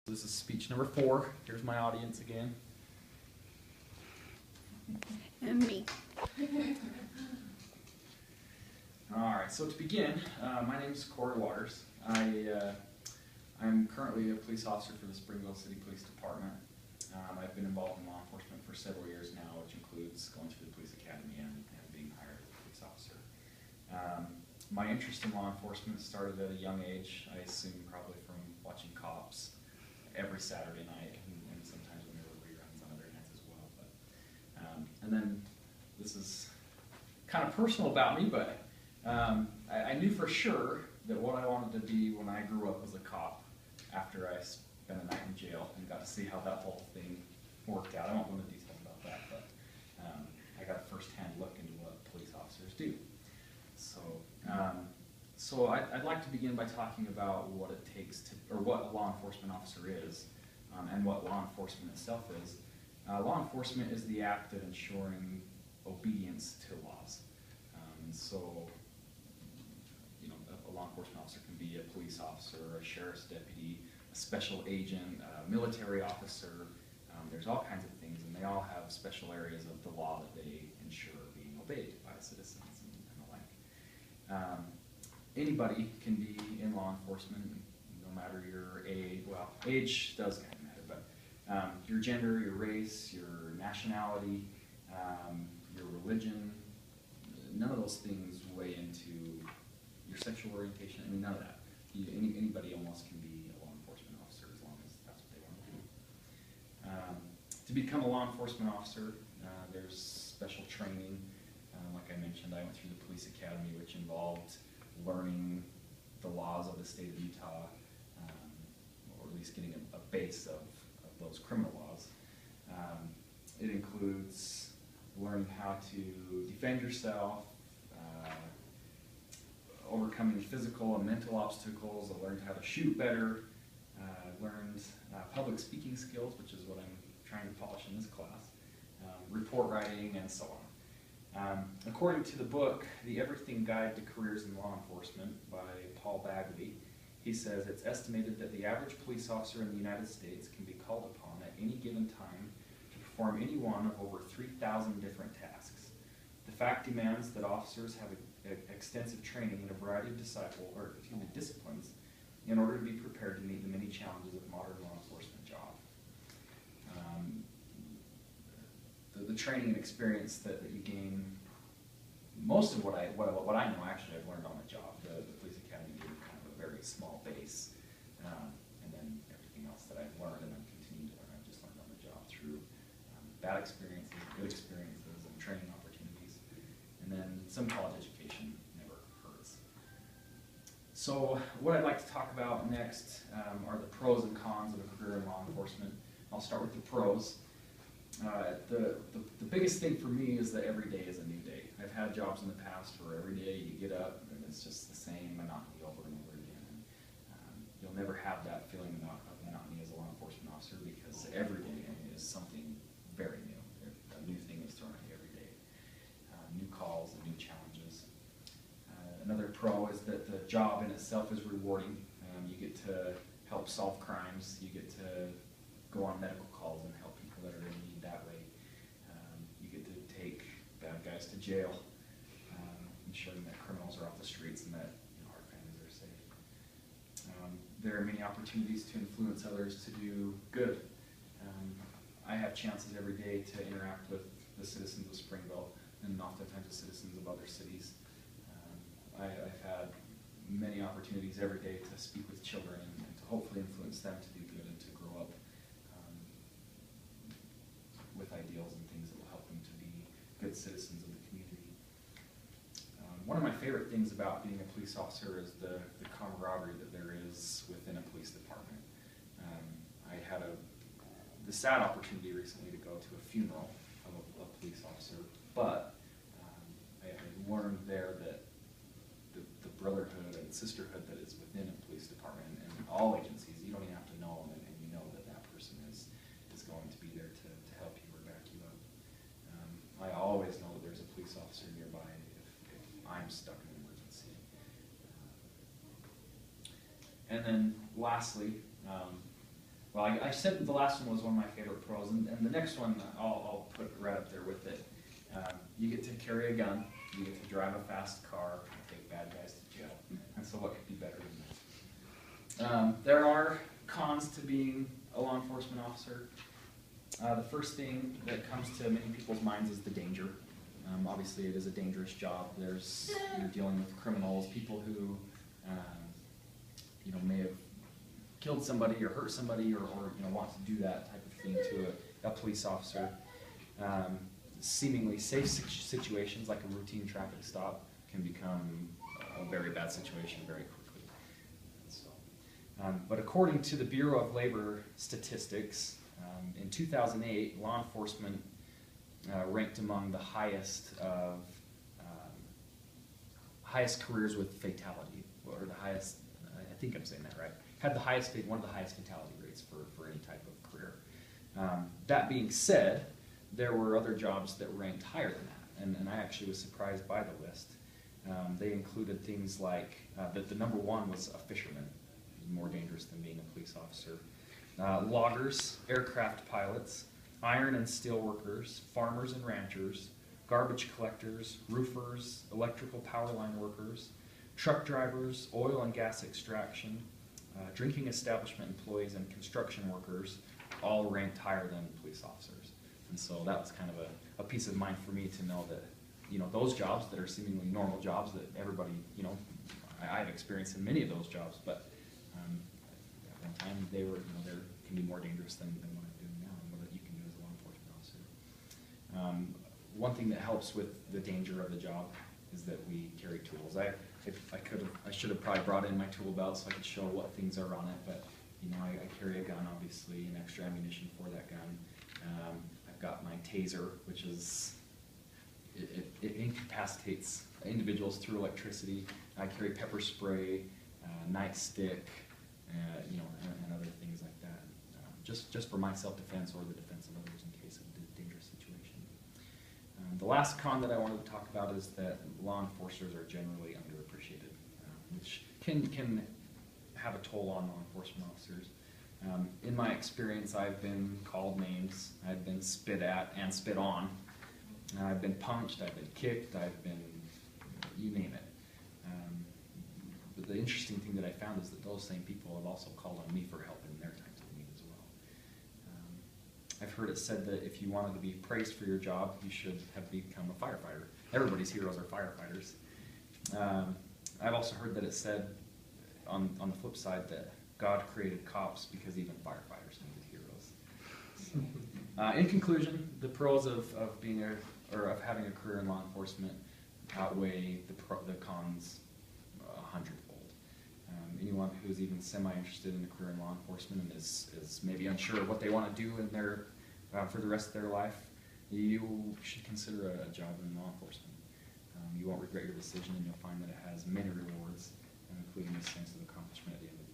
This is speech number 4. Here's my audience again. And me. Alright, so to begin, my name is Corey Waters. I'm currently a police officer for the Springville City Police Department. I've been involved in law enforcement for several years now, which includes going through the police academy and being hired as a police officer. My interest in law enforcement started at a young age, I assume probably from watching Cops every Saturday night, and sometimes when there were reruns on other nights as well. And then this is kind of personal about me, but I knew for sure that what I wanted to be when I grew up was a cop after I spent a night in jail and got to see how that whole thing worked out. I won't go into detail about that, but I got a first-hand look into what police officers do. So I'd like to begin by talking about what it takes to, or what a law enforcement officer is, and what law enforcement itself is. Law enforcement is the act of ensuring obedience to laws. So, you know, a law enforcement officer can be a police officer, a sheriff's deputy, a special agent, a military officer. There's all kinds of things, and they all have special areas of the law that they ensure being obeyed by citizens and the like. Anybody can be in law enforcement, no matter your age. Well, age does kind of matter, but your gender, your race, your nationality, your religion, none of those things weigh into your sexual orientation. I mean, none of that. Anybody almost can be a law enforcement officer as long as that's what they want to do. To become a law enforcement officer, there's special training. Like I mentioned, I went through the police academy, which involved learning the laws of the state of Utah, or at least getting a base of those criminal laws. It includes learning how to defend yourself, overcoming physical and mental obstacles. I learned how to shoot better. I learned public speaking skills, which is what I'm trying to polish in this class, report writing, and so on. According to the book, The Everything Guide to Careers in Law Enforcement by Paul Bagley, he says it's estimated that the average police officer in the United States can be called upon at any given time to perform any one of over 3,000 different tasks. The fact demands that officers have extensive training in a variety of disciplines in order to be prepared to meet the many challenges of modern law enforcement job. The training and experience that you gain, most of what I know actually I've learned on the job. The police academy gave me kind of a very small base, and then everything else that I've learned and I'm continuing to learn, I've just learned on the job through bad experiences, good experiences, and training opportunities. And then some college education never hurts. So what I'd like to talk about next are the pros and cons of a career in law enforcement. I'll start with the pros. The biggest thing for me is that every day is a new day. I've had jobs in the past where every day you get up and it's just the same monotony over and over again. And you'll never have that feeling of monotony as a law enforcement officer because every day is something very new. A new thing is thrown at you every day. New calls and new challenges. Another pro is that the job in itself is rewarding. You get to help solve crimes. You get to go on medical calls and help people that are in need that way. You get to take bad guys to jail, ensuring that criminals are off the streets and that our families are safe. There are many opportunities to influence others to do good. I have chances every day to interact with the citizens of Springville and oftentimes the citizens of other cities. I've had many opportunities every day to speak with children and to hopefully influence them to do good and to grow up with ideals and things that will help them to be good citizens of the community. One of my favorite things about being a police officer is the camaraderie that there is within a police department. I had the sad opportunity recently to go to a funeral of a police officer, but I learned there that the brotherhood and sisterhood that is within a police department and all agencies, you don't even have to know them, and you know that that person is going to be there to help you or back you up. I always know that there's a police officer nearby if I'm stuck in an emergency. And then lastly, well, I said the last one was one of my favorite pros, and the next one I'll put right up there with it. You get to carry a gun, you get to drive a fast car, and take bad guys to jail. And so what could be better than that? There are cons to being a law enforcement officer. The first thing that comes to many people's minds is the danger. Obviously, it is a dangerous job. You're dealing with criminals, people who may have killed somebody or hurt somebody, or want to do that type of thing to a police officer. Seemingly safe situations like a routine traffic stop can become a very bad situation very quickly. But according to the Bureau of Labor Statistics, in 2008, law enforcement ranked among the highest careers with fatality, or the highest. I think I'm saying that right. Had one of the highest fatality rates for any type of career. That being said, there were other jobs that ranked higher than that, and I actually was surprised by the list. They included things like that the number one was a fisherman, more dangerous than being a police officer. Loggers, aircraft pilots, iron and steel workers, farmers and ranchers, garbage collectors, roofers, electrical power line workers, truck drivers, oil and gas extraction, drinking establishment employees, and construction workers all ranked higher than police officers. And so that was kind of a peace of mind for me to know that, those jobs that are seemingly normal jobs that everybody, I've experienced in many of those jobs, but at one time they can be more dangerous than what I'm doing now and what you can do as a law enforcement officer. One thing that helps with the danger of the job is that we carry tools. I should have probably brought in my tool belt so I could show what things are on it, but I carry a gun, obviously, and extra ammunition for that gun. I've got my taser, which is it incapacitates individuals through electricity. I carry pepper spray, nightstick, and other things like that, just for my self-defense or the defense of others in case of a dangerous situation. The last con that I wanted to talk about is that law enforcers are generally underappreciated, which can have a toll on law enforcement officers. In my experience, I've been called names, I've been spit at and spit on, I've been punched, I've been kicked, I've been, you name it. But the interesting thing that I found is that those same people have also called on me for help in their times of need as well. I've heard it said that if you wanted to be praised for your job, you should have become a firefighter. Everybody's heroes are firefighters. I've also heard that it said, on the flip side, that God created cops because even firefighters needed heroes. So, in conclusion, the pros of having a career in law enforcement outweigh the cons 100-fold. Anyone who's even semi-interested in a career in law enforcement and is maybe unsure of what they want to do in for the rest of their life, you should consider a job in law enforcement. You won't regret your decision, and you'll find that it has many rewards, including a sense of accomplishment at the end of the day.